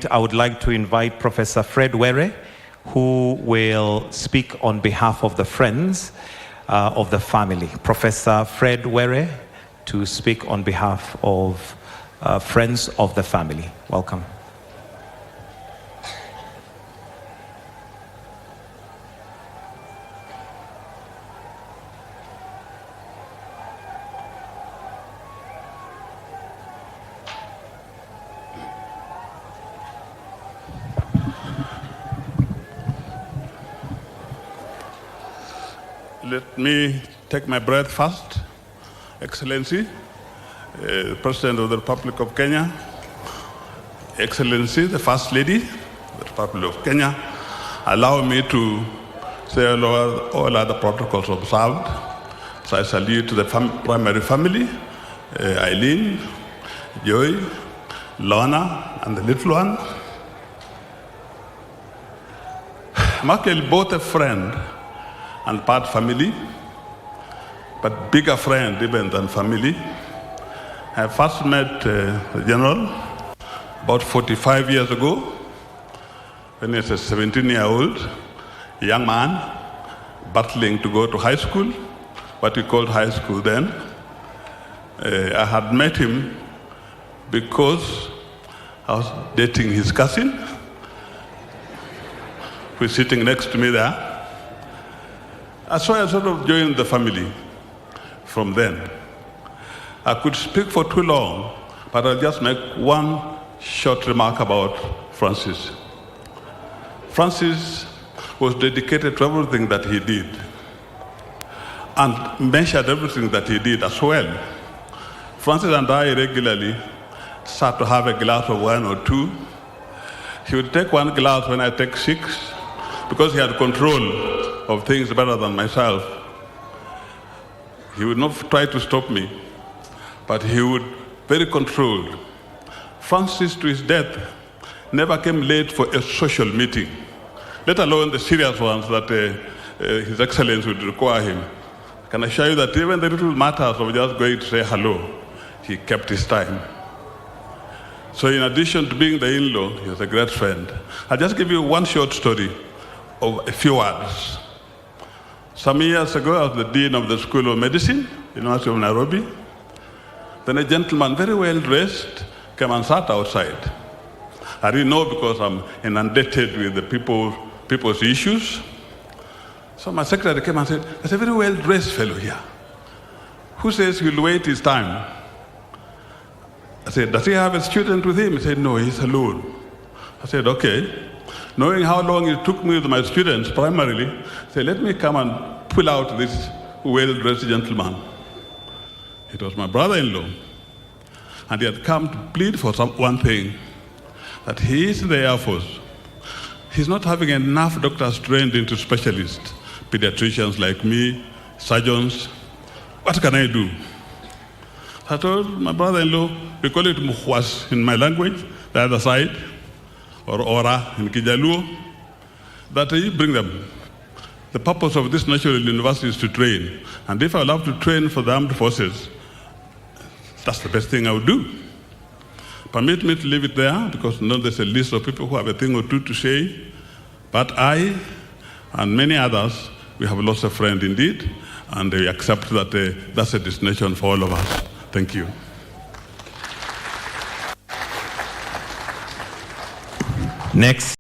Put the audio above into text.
point, I would like to invite Professor Fred Were, who will speak on behalf of the friends of the family. Professor Fred Were to speak on behalf of friends of the family. Welcome. Let me take my breath first. Excellency, President of the Republic of Kenya, Excellency, the First Lady of the Republic of Kenya, allow me to say all other protocols observed. So I salute to the primary family, Eileen, Joy, Lorna, and the little one. I'm actually both a friend and part family, but bigger friend even than family. I first met the general about 45 years ago when he was a 17-year-old young man battling to go to high school, what we called high school then. I had met him because I was dating his cousin, who is sitting next to me there. So I sort of joined the family from then. I could speak for too long, but I'll just make one short remark about Francis. Francis was dedicated to everything that he did and measured everything that he did as well. Francis and I regularly sat to have a glass of wine or two. He would take one glass when I take 6, because he had control of things better than myself. He would not try to stop me, but he would very controlled. Francis, to his death, never came late for a social meeting, let alone the serious ones that His Excellency would require him. Can I assure you that even the little matters of just going to say hello, he kept his time. So in addition to being the in-law, he was a great friend. I'll just give you one short story of a few words. Some years ago, I was the dean of the School of Medicine, University of Nairobi. Then a gentleman, very well dressed, came and sat outside. I didn't know because I'm inundated with the people's issues. So my secretary came and said, "There's a very well dressed fellow here. Who says he'll wait his time?" I said, "Does he have a student with him?" He said, "No, he's alone." I said, "Okay." Knowing how long it took me with my students primarily, I said, "Let me come and pull out this well-dressed gentleman." It was my brother-in-law, and he had come to plead for one thing, that he is in the Air Force. He's not having enough doctors trained into specialists, pediatricians like me, surgeons. What can I do? I told my brother-in-law, we call it muhwas in my language, the other side, or ora in Kijaluo, that you bring them. The purpose of this national university is to train. And if I love to train for the armed forces, that's the best thing I would do. Permit me to leave it there, because now there's a list of people who have a thing or two to say. But I and many others, we have lost a friend indeed, and we accept that that's a destination for all of us. Thank you. Next.